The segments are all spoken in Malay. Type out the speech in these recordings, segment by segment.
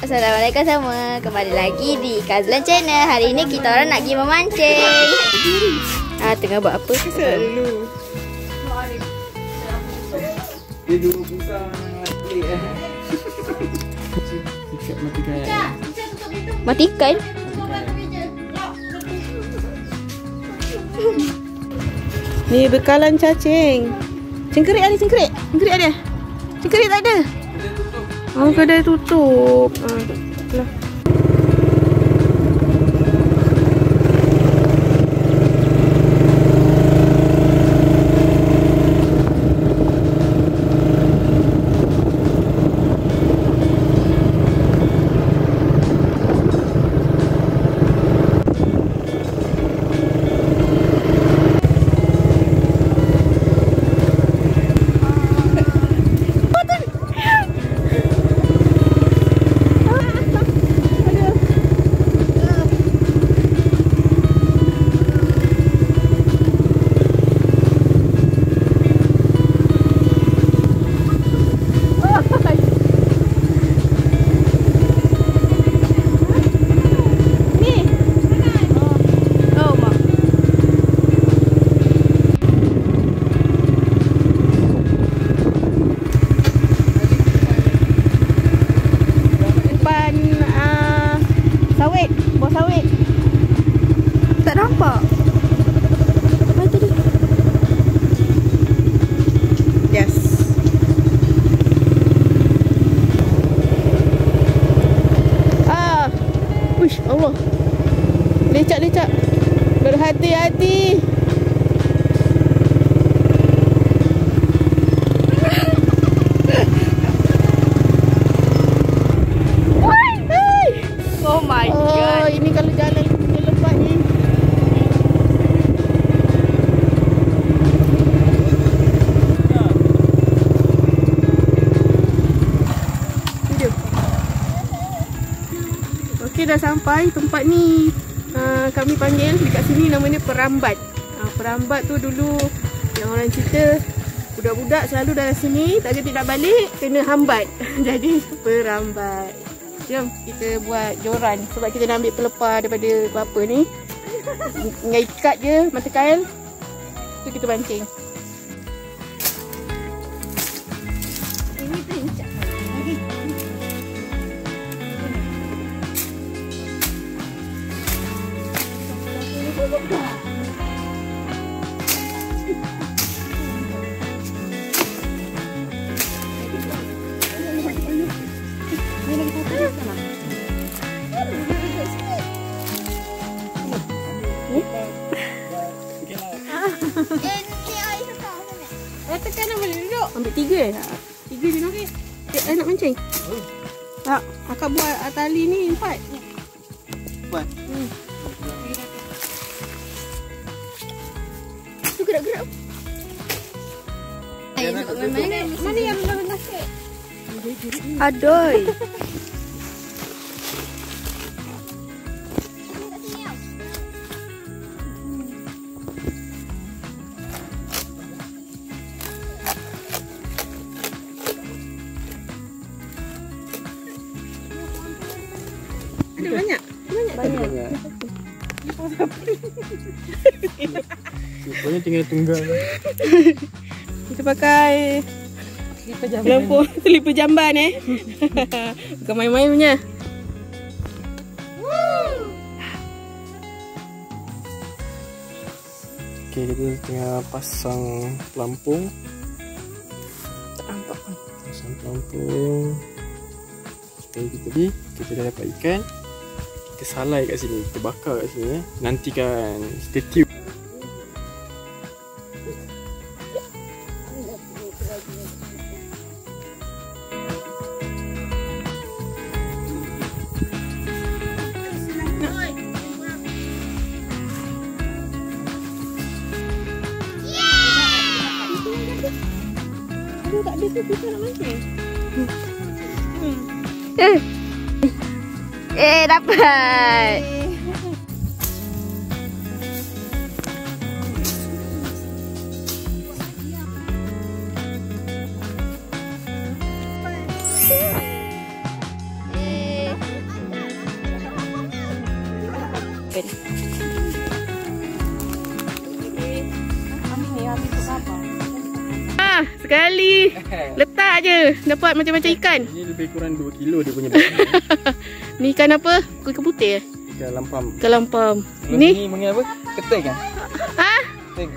Assalamualaikum semua. Kembali lagi di Kazlan Channel. Hari ini kita orang nak pergi memancing. Tengah buat apa? Selalu. Dia dua pusang ikat matikan. Matikan? Ni bekalan cacing. Cengkerik ada, cengkerik. Cengkerik ada. Cengkerik tak ada. Oh, kedai tutup. Lah. Tak nampak. Mana tadi? Yes. Uish, Allah. Lecak-lecak. Berhati-hati. Oh my god. Ini kalau jalan lebat ni. Okey, dah sampai tempat ni. Kami panggil dekat sini namanya Perambat. Perambat tu dulu yang orang cerita budak-budak selalu dalam sini, tak jadi nak balik kena hambat. Jadi Perambat. Jom kita buat joran sebab kita nak ambil pelepah daripada apa ni. Dengan ikat je mata kail. Tu kita pancing. Ini pencak. Tekan nak boleh duduk. Ambil 3 tak? 3 je nak. Nak mancing? Tak. Akak buat tali ni 4. Buat. Tu gerak-gerak. Mana yang belum nasib? Aduh. Ada banyak. Banyak. Rupanya tinggal tunggal. Kita pakai lampu telipar jamban bukan main-main punya. Okey, kita tengah pasang pelampung. Tak nampak. Pasang pelampung. Sekali kita dah dapat ikan. Kita salai kat sini, kita bakar kat sini. Nantikan, stay tune. Tak ada tu kita nak mancing. Dapat. sekali letak je dapat macam-macam ikan. Ini lebih kurang 2 kilo dia punya berat. Ni ikan apa? Ikan putih Ikan lampam. Ikan lampam. Kalau Ni sini panggil apa? Keting kan? ha? Keting.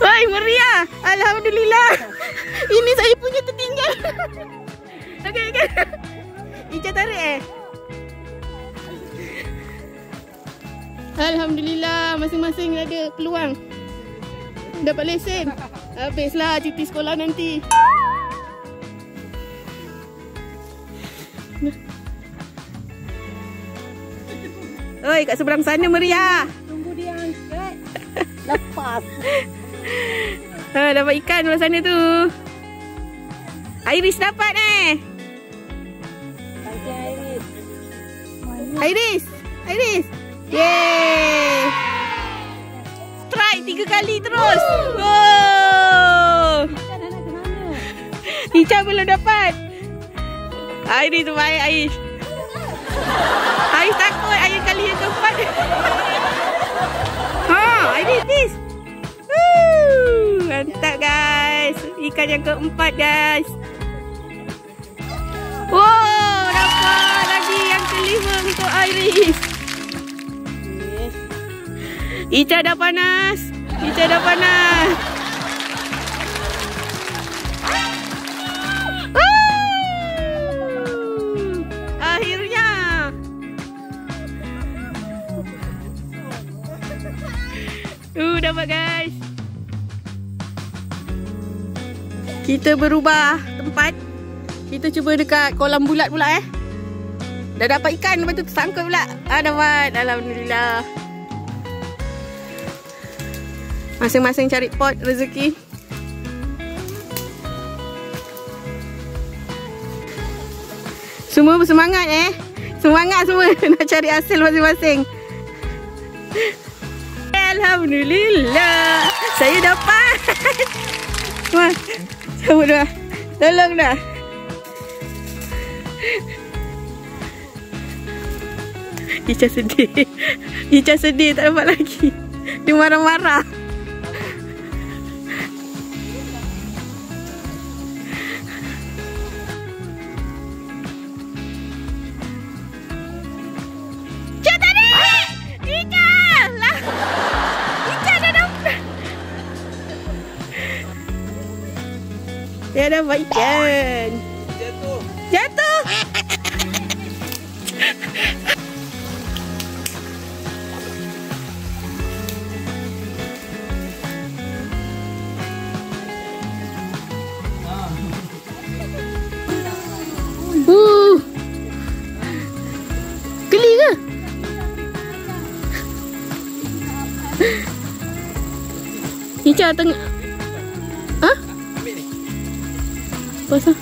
Woi, meriah. Alhamdulillah. Ini saya punya tertinggal. Okey. Ica tarik Alhamdulillah, masing-masing ada peluang dapat lesen. Habislah cuti sekolah nanti. Oi, kat seberang sana meriah. Tunggu dia angkat. Lepas. Dapat ikan sebelah sana tu. Iris dapat Pancing Iris. Iris. Yeay. Strike 3 kali terus. Oh. Ikan nak ke mana? Ica belum dapat. Iris tu baik Iris. Iris takut air kali yang keempat. Iris. Mantap guys. Ikan yang keempat guys. Wow, dapat lagi yang kelima untuk Iris. Ica dah panas. Akhirnya. Dapat guys. Kita berubah tempat. Kita cuba dekat kolam bulat pula Dah dapat ikan, lepas tu tersangkut pula. Dapat. Alhamdulillah. Masing-masing cari pot rezeki. Semua bersemangat Semangat semua nak cari hasil masing-masing. Alhamdulillah. Saya dapat. Wah, cabut dah. Tolong dah. Ica sedih tak dapat lagi. Dia marah-marah. Ica tarik! Ica! Lah! Ica dah dapat. Dia dapat ikan. Jatuh! Geli ke? Ica tengah. Ha? Pasal?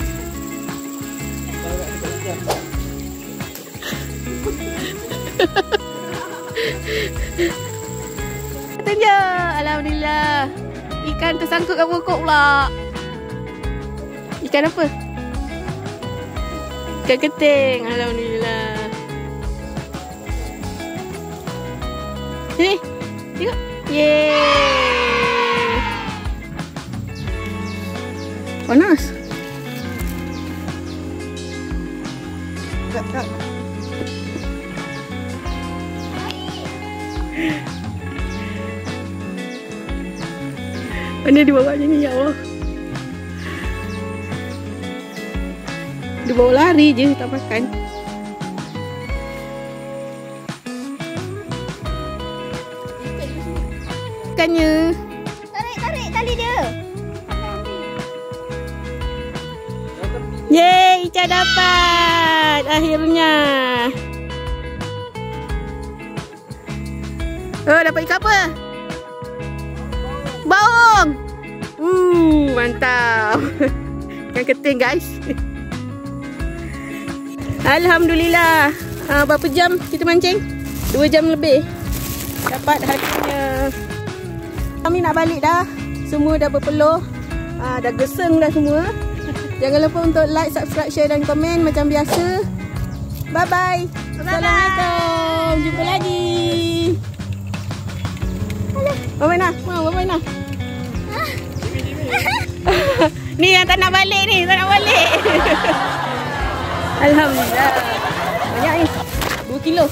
Katanya, alhamdulillah. Ikan tersangkut kat pokok pula. Ikan apa? Ikan keting, alhamdulillah. Sini, tengok. Yeay. Panas. Tak. Mana dia bawa ni, ya Allah. Dia bawa lari je, tak makan. Ikannya. Tarik tali dia. Yeay, Ica dapat. Akhirnya. Oh, dapat ikan apa? Baung. Mantap. Ikan keting guys. Alhamdulillah. Berapa jam kita mancing? 2 jam lebih. Dapat hasilnya. Kami nak balik dah. Semua dah berpeluh. Dah geseng dah semua. Jangan lupa untuk like, subscribe, share dan komen macam biasa. Bye-bye. Assalamualaikum. Jumpa lagi. Bawa mana? Bawa mana? Ni yang tak nak balik ni, tak nak balik. Alhamdulillah. Banyak ni. 2 kilo.